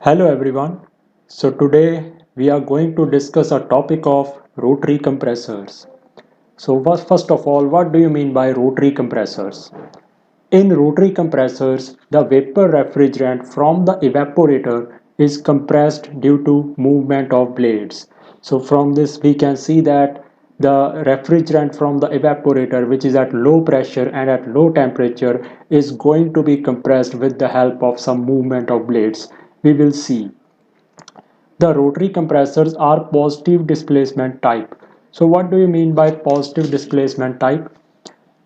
Hello everyone. So today we are going to discuss a topic of rotary compressors. So first of all, what do you mean by rotary compressors? In rotary compressors, the vapor refrigerant from the evaporator is compressed due to movement of blades. So from this we can see that the refrigerant from the evaporator, which is at low pressure and at low temperature, is going to be compressed with the help of some movement of blades. We will see. The rotary compressors are positive displacement type. So what do you mean by positive displacement type?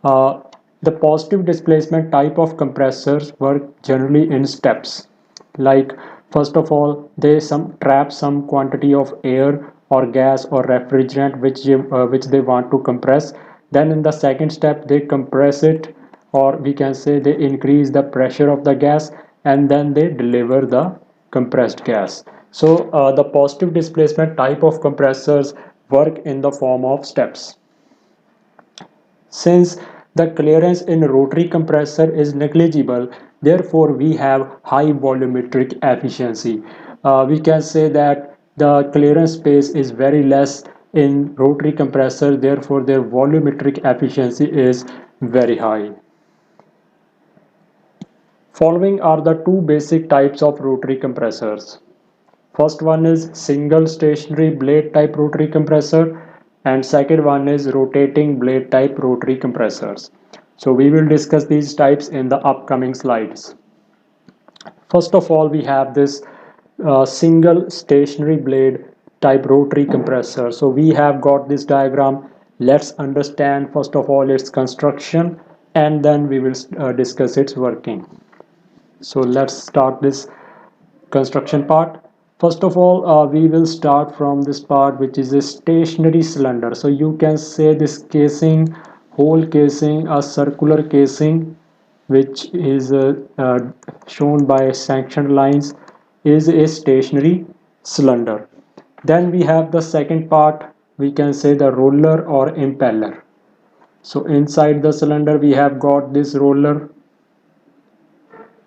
Uh, the positive displacement type of compressors work generally in steps. Like first of all, they some trap some quantity of air or gas or refrigerant which they want to compress. Then in the second step, they compress it, or we can say they increase the pressure of the gas, and then they deliver the compressed gas. So the positive displacement type of compressors work in the form of steps. Since the clearance in rotary compressor is negligible, therefore we have high volumetric efficiency. We can say that the clearance space is very less in rotary compressor, therefore their volumetric efficiency is very high. Following are the two basic types of rotary compressors. First one is single stationary blade type rotary compressor, and second one is rotating blade type rotary compressors. So we will discuss these types in the upcoming slides. First of all, we have this single stationary blade type rotary compressor. So we have got this diagram. Let's understand first of all its construction, and then we will discuss its working. So let's start this construction part. First of all, we will start from this part, which is a stationary cylinder. So you can say this casing, whole casing, a circular casing, which is shown by sanctioned lines, is a stationary cylinder. Then we have the second part, we can say the roller or impeller. So inside the cylinder we have got this roller,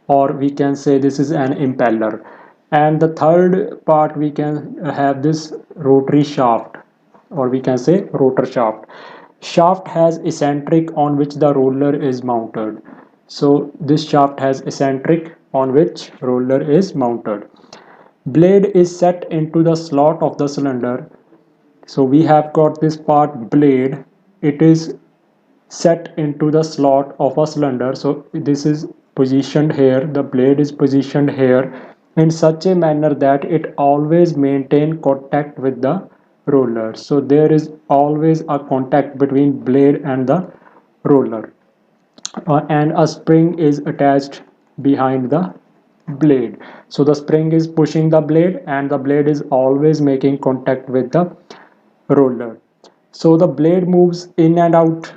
or we can say this is an impeller. And the third part, we can have this rotary shaft, or we can say rotor shaft. Shaft has eccentric on which the roller is mounted. So this shaft has eccentric on which roller is mounted. Blade is set into the slot of the cylinder. So we have got this part blade. It is set into the slot of a cylinder. So this is positioned here, the blade is positioned here in such a manner that it always maintain contact with the roller. So there is always a contact between blade and the roller, and a spring is attached behind the blade. So the spring is pushing the blade, and the blade is always making contact with the roller. So the blade moves in and out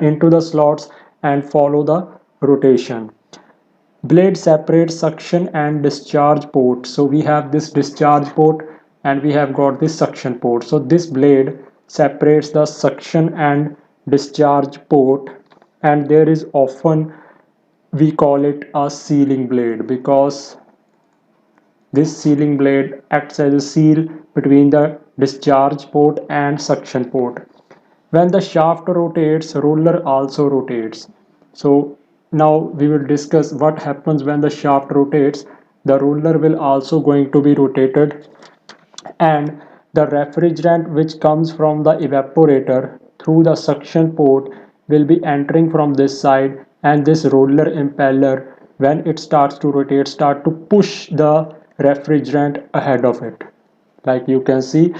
into the slots and follow the rotation. Blade separates suction and discharge port. So we have this discharge port and we have got this suction port. So this blade separates the suction and discharge port, and there is often, we call it a sealing blade, because this sealing blade acts as a seal between the discharge port and suction port. When the shaft rotates, roller also rotates. So now we will discuss what happens when the shaft rotates. The roller will also going to be rotated, and the refrigerant which comes from the evaporator through the suction port will be entering from this side, and this roller impeller, when it starts to rotate, start to push the refrigerant ahead of it. Like you can see,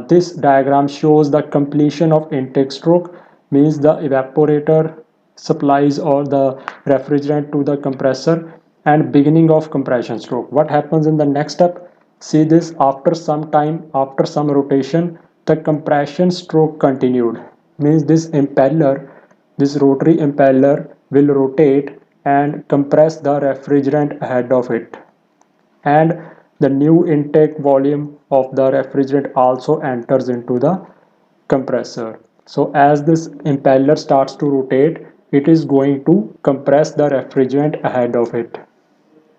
this diagram shows the completion of intake stroke, means the evaporator supplies all the refrigerant to the compressor, and beginning of compression stroke. What happens in the next step? See this, after some time, after some rotation, the compression stroke continued, means this impeller, this rotary impeller will rotate and compress the refrigerant ahead of it, and the new intake volume of the refrigerant also enters into the compressor. So as this impeller starts to rotate, it is going to compress the refrigerant ahead of it.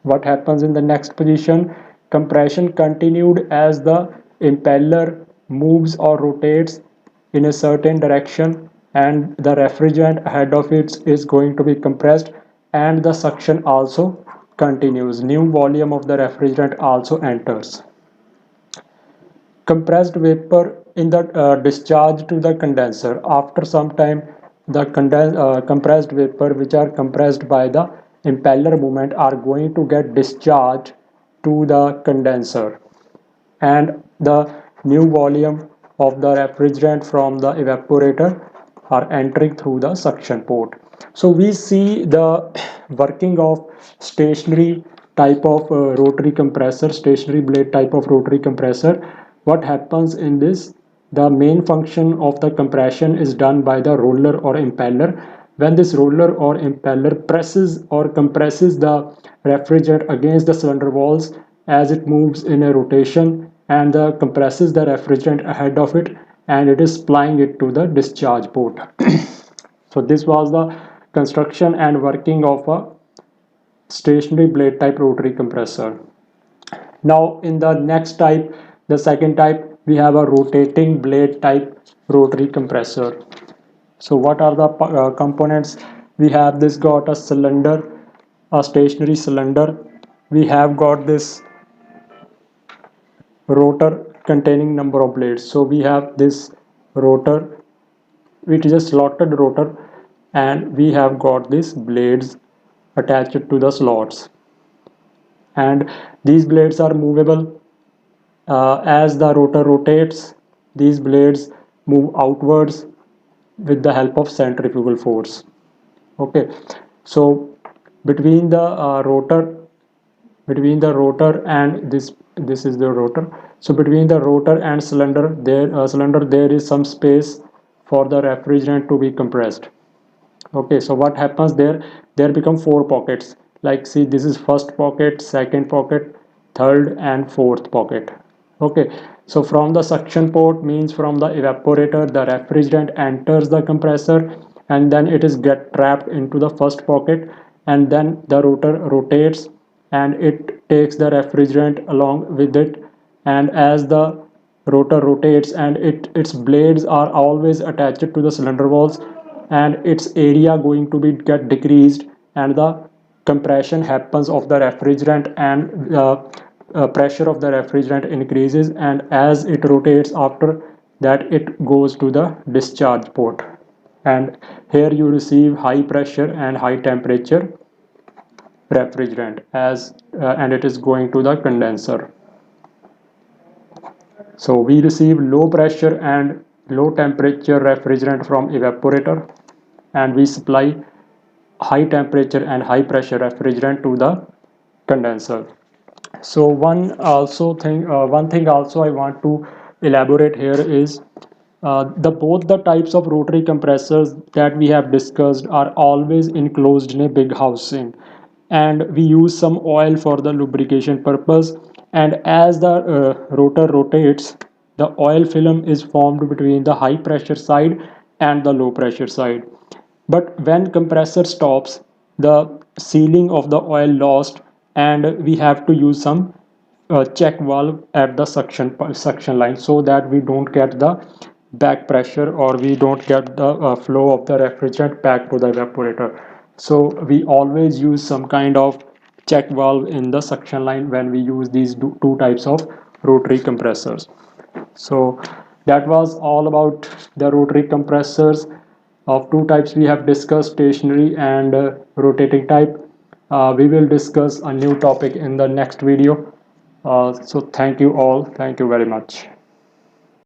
What happens in the next position? Compression continued as the impeller moves or rotates in a certain direction, and the refrigerant ahead of it is going to be compressed, and the suction also continues. New volume of the refrigerant also enters. Compressed vapor in the discharge to the condenser. After some time, the compressed vapor which are compressed by the impeller movement are going to get discharged to the condenser, and the new volume of the refrigerant from the evaporator are entering through the suction port. So we see the working of stationary type of rotary compressor, stationary blade type of rotary compressor. What happens in this? The main function of the compression is done by the roller or impeller. When this roller or impeller presses or compresses the refrigerant against the cylinder walls as it moves in a rotation, and compresses the refrigerant ahead of it, and it is supplying it to the discharge port. So this was the construction and working of a stationary blade type rotary compressor. Now in the next type, the second type, we have a rotating blade type rotary compressor. So what are the components? We have this got a cylinder, a stationary cylinder. We have got this rotor containing number of blades. So we have this rotor, which is a slotted rotor, and we have got these blades attached to the slots, and these blades are movable. As the rotor rotates, these blades move outwards with the help of centrifugal force. Okay, so between the rotor, between the rotor and this is the rotor. So between the rotor and cylinder there is some space for the refrigerant to be compressed. Okay, so what happens there become four pockets. Like, see, this is first pocket, second pocket, third and fourth pocket. Okay, so from the suction port, means from the evaporator, the refrigerant enters the compressor, and then it is get trapped into the first pocket, and then the rotor rotates and it takes the refrigerant along with it. And as the rotor rotates, and its blades are always attached to the cylinder walls, and its area going to be get decreased, and the compression happens of the refrigerant, and pressure of the refrigerant increases, and as it rotates, after that it goes to the discharge port, and here you receive high pressure and high temperature refrigerant as and it is going to the condenser. So we receive low pressure and low temperature refrigerant from evaporator, and we supply high temperature and high pressure refrigerant to the condenser. So one thing also I want to elaborate here is the both the types of rotary compressors that we have discussed are always enclosed in a big housing, and we use some oil for the lubrication purpose, and as the rotor rotates, the oil film is formed between the high pressure side and the low pressure side. But when compressor stops, the sealing of the oil lost, and we have to use some check valve at the suction line, so that we don't get the back pressure, or we don't get the flow of the refrigerant back to the evaporator. So we always use some kind of check valve in the suction line when we use these two types of rotary compressors. So that was all about the rotary compressors. Of two types we have discussed, stationary and rotating type. We will discuss a new topic in the next video. So thank you all, thank you very much.